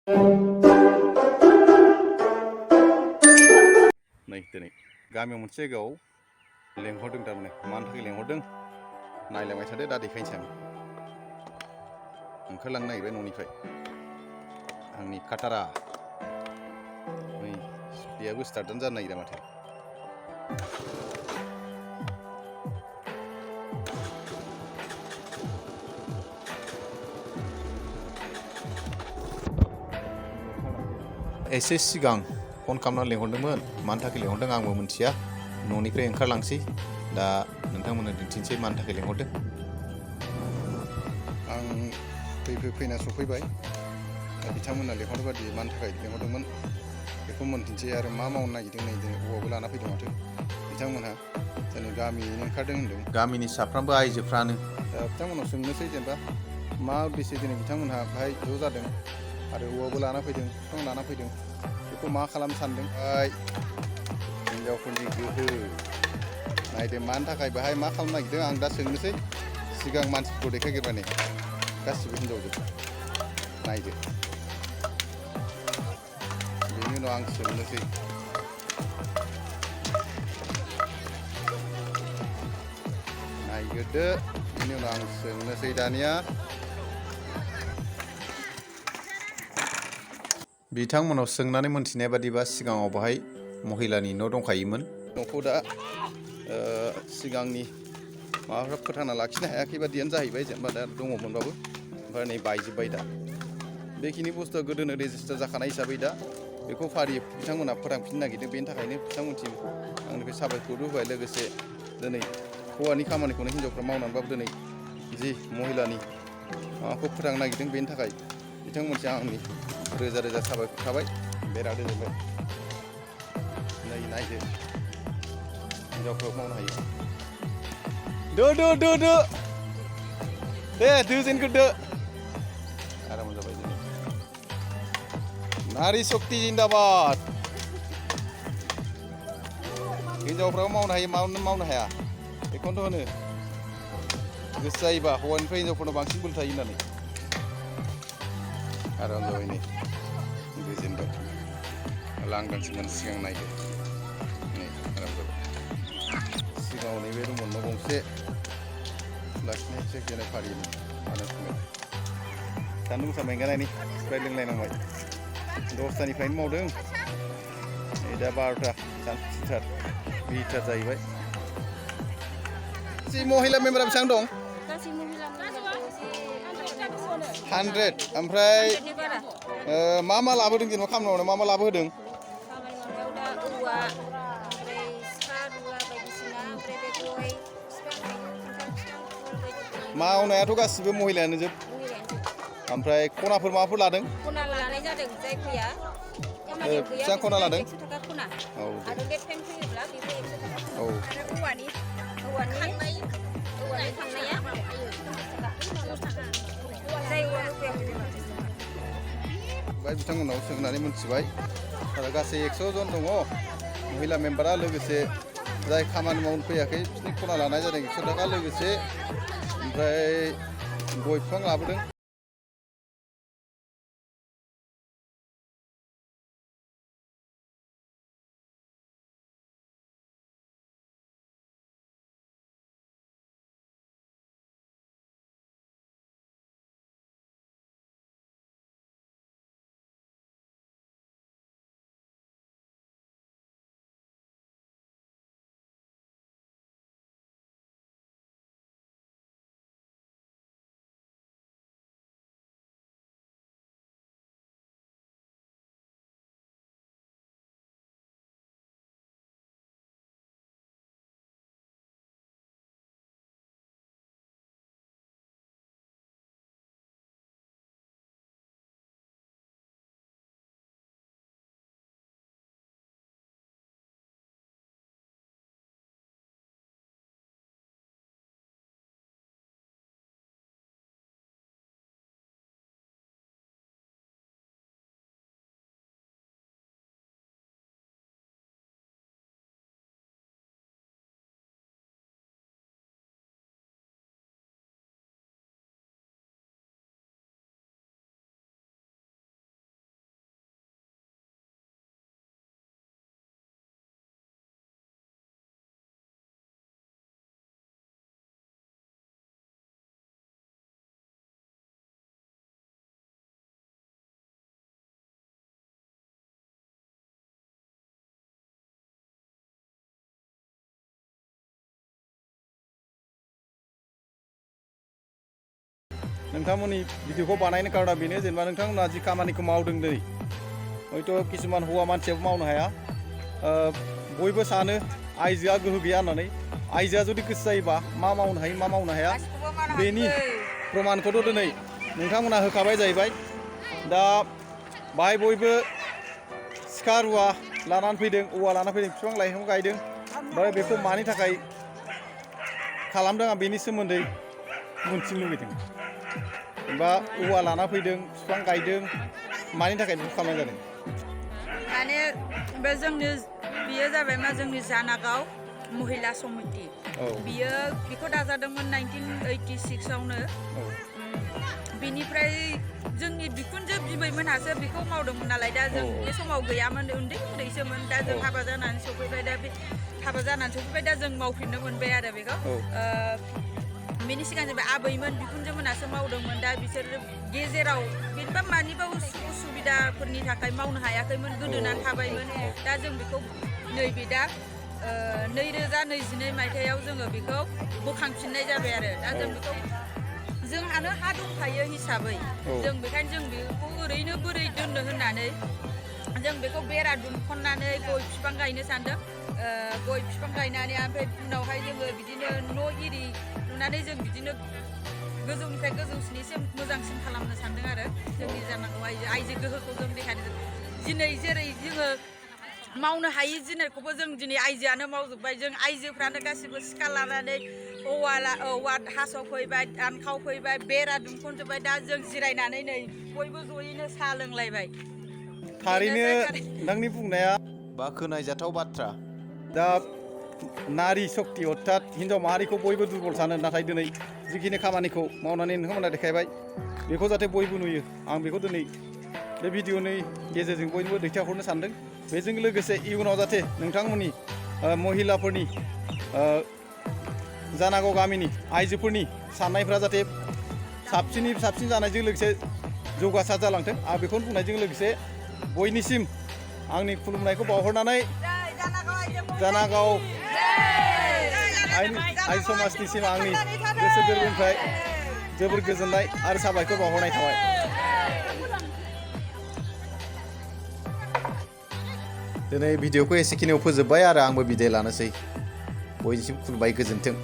नै दिनै गामियाव मोनसे जायगायाव लेंहरदों थारमाने मानि थाखाय लेंहरदों नायलांबाय थादो दा देखायनोसै आं ओंखारलांनो नागिरबाय न'निफ्राय आंनि काटारा नै बेयाबो स्टार्टआनो जानो नागिरा माथो एसे सिगां फन खालामना लेंहरदोंमोन मानि थाखाय लेंहरदों आंबो मिथिया न'निफ्राय ओंखारलांसै दा नोंथांमोननो दिन्थिनोसै मानि थाखाय लेंहरदों आं फैना सफैबाय बिथांमोना लेंहरनाय बादि मानि थाखाय लेंहरदोंमोन बेखौ मोनथिनोसै आरो मा मावनो नागिरदों नै दिनै औवाबो लाना फैदों माथो बिथांमोनहा दिनै गामियैनो ओंखारदों होनदों गामिनि साफ्रोमबो आइजोफ्रानो बिथांमोनाव सोंनोसै जेनेबा मा उद्देश्य दिनै बिथांमोनहा बाहाय ज' जादों आरो औवाबो लाना फैदों बिफां लाना फैदों बेखौ मा खालामनो सानदों हिनजावफोरनि गोहो नायदो मानि थाखाय बेहाय मा खालामनो नागिरदों आं दा सोंनोसै सिगां मानसिफोरखौ देखायग्रोबाय गासिबो हिनजावजों नायदो बेनि उनाव आं सोंनोसै नायग्रोदो बेनि उनाव आं सोंनोसै दानिया बिथांमोनाव सोंनानै मोनथिनाय बादिबा सिगाङाव बाहाय महिलानि न' दंखायोमोन न'खौ दा सिगांनि माबाफ्रा फोथांना लाखिनो हायाखै बादियानो जाहैबाय जेनेबा दा दङमोनबाबो ओमफ्राय नै बायजोब्बाय दा बेखिनि बुस्थुआ गोदोनो रेजिस्टार जाखानाय हिसाबै दा बेखौ फारियै बिथांमोना फोथांफिननो नागिरदों बेनि थाखायनो बिथांमोनसिम आंनिफ्राय साबायखरबो होबाय लोगोसे दिनै हौवानि खामानिखौनो हिनजावफ्रा मावनानैबाबो दिनै जि महिलानि माबाखौ फोथांनो नागिरदों बेनि थाखाय बिथांमोनसिम आंनि रोजा रोजा साबायखर थाबाय बेरा दोनबाय नै नायदो हिनजावफ्राबो मावनो हायो दो दे दोजेनग्रोदो आराम जाबाय दिनै नारी शक्ति जिन्दाबाद हिनजावफ्राबो मावनो हायो मावनो हाया बेखौनोथ' होनो गोसो जायोबा हौवानिफ्राय हिनजावफोरनाव बांसिन बोलो थायो होननानै आराम जाबाय नै गोजोनबाय लांदांसोमोन सिगां नायदो नै आराम जाबाय सिगाङाव नैबे दंमोन न' गंसे लाखिनाय चेक जानाय फारियैनो आराम फैबाय सान्दुं गोसा मेंगानायनि स्प्राइट लोंलायनांबाय 10थानिफ्रायनो मावदों नै दा 12ता सानसुथार बिथार जाहैबाय जि महिला मेम्बारा बेसेबां दं 100 ओमफ्राय मा मा लाबोदों जेनेबा खामानि मावनायाव मा लाबोहोदों मावनायाथ' गासिबो महिलायानो जोब ओमफ्राय खनाफोर माबाफोर लादों खना लानाय जादों जाय फैया बेसेबां खना लादों 100 थाखा खना आरो लेफ्ट हेन्ड फैयोब्ला बेबो 100 थाखा औ आरो औवानि थांनाया 50 थाखा जाय औवा होफैया ओमफ्राय बिथांमोनाव सोंनानै मोनथिबाय आरो गासै 100 जन दङ महिला मेम्बारा लोगोसे जाय खामानि मावनो फैयाखै बिसोरनि खना लानाय जादों 100 थाखा लोगोसे ओमफ्राय गय बिफां लाबोदों नोंथांमोननि भिडिअखौ बानायनो कारना बेनो जेनेबा नोंथांमोना जि खामानिखौ मावदों दिनै हयथ' किसुमान हौवा मानसियाबो मावनो हाया बयबो सानो आइजोआ गोहो गैया होननानै आइजोआ जुदि गोसो जायोबा मा मावनो हायो मा मावनो हाया बेनि प्रमानखौथ' दिनै नोंथांमोना होखाबाय जाहैबाय दा बाहाय बयबो सिखा रुवा लानानै फैदों औवा लानानै फैदों बिफां लाइफां गायदों ओमफ्राय बेखौ मानि थाखाय खालामदों आं बेनि सोमोन्दै मोनथिनो लुबैदों बा औवा लाना फैदों बिफां गायदों मानि थाखाय बेखौ खालामनाय जादों माने बे जोंनि बियो जाबाय मा जोंनि जानागाव महिला समिति बियो बेखौ दाजादोंमोन 1986आवनो बिनिफ्राय जोंनि बिखुनजो बिबैमोनहासो बेखौ मावदोंमोन नालाय दा जों बे समाव गैयामोन उन्दै उन्दैसोमोन दा जों हाबा जानानै सफैबाय दा बे हाबा जानानै सफैबाय दा जों मावफिननो मोनबाय आरो बेखौ बेनि सिगां जेनेबा आबैमोन बिखुनजोमोनासो मावदोंमोन दा बिसोर गेजेराव बेनिबा मानिबा उसुबिदाफोरनि थाखाय मावनो हायाखैमोन गोदोनानै थाबायमोन दा जों बेखौ नैबे दा 2022 मायथाइयाव जोङो बेखौ बोखांफिननाय जाबाय आरो दा जों बेखौ जोंहानो हा दंखायो हिसाबै जों बेखायनो जों बेखौ ओरैनो बोरै दोननो होननानै जों बेखौ बेरा दुमखन्नानै गय बिफां गायनो सानदों गय बिफां गायनानै ओमफ्राय उनावहाय जोङो बिदिनो न' इरि लुनानै जों बिदिनो गोजौनिफ्राय गोजौसिनैसिम मोजांसिन खालामनो सानदों आरो जोंनि जानांगौ आइजो गोहोखौ जों देखायनो दिनै जेरै जोङो मावनो हायि जिनिसखौबो जों दिनै आइजोआनो मावजोब्बाय जों आइजोफ्रानो गासिबो सिखा लानानै औवा हास'फैबाय दानखावफैबाय बेरा दुमख'जोब्बाय दा जों जिरायनानै नै बयबो जयैनो साहा लोंलायबाय थारैनो नोंथांनि बुंनाया बा खोनायजाथाव बाथ्रा दा नारी शक्ति अर्थात हिन्जाव माहारिखौ बयबो दुर्बल सानो नाथाय दिनै जिखिनि खामानिखौ मावनानै नोंथांमोना देखायबाय बेखौ जाहाथे बयबो नुयो आं बेखौ दिनै बे भिडिअनि गेजेरजों बयनोबो दैथायहरनो सानदों बेजों लोगोसे इयुनाव जाहाथे नोंथांमोननि महिलाफोरनि जानागाव गामिनि आइजोफोरनि साननायफ्रा जाहाथे साबसिन जानायजों लोगोसे जौगासार जालांथों आं बेखौनो बुंनायजों लोगोसे बयनिसिम आंनि खुलुमनायखौ बावहरनानै जानागाव आइजो समाजनिसिम आंनि गोसो गोरबोनिफ्राय जोबोर गोजोननाय आरो साबायखर बावहरनाय थाबाय दिनै भिडिअखौ एसेखिनियाव फोजोबबाय आरो आंबो बिदाय लानोसै बयनिसिम खुलुमबाय गोजोन्थों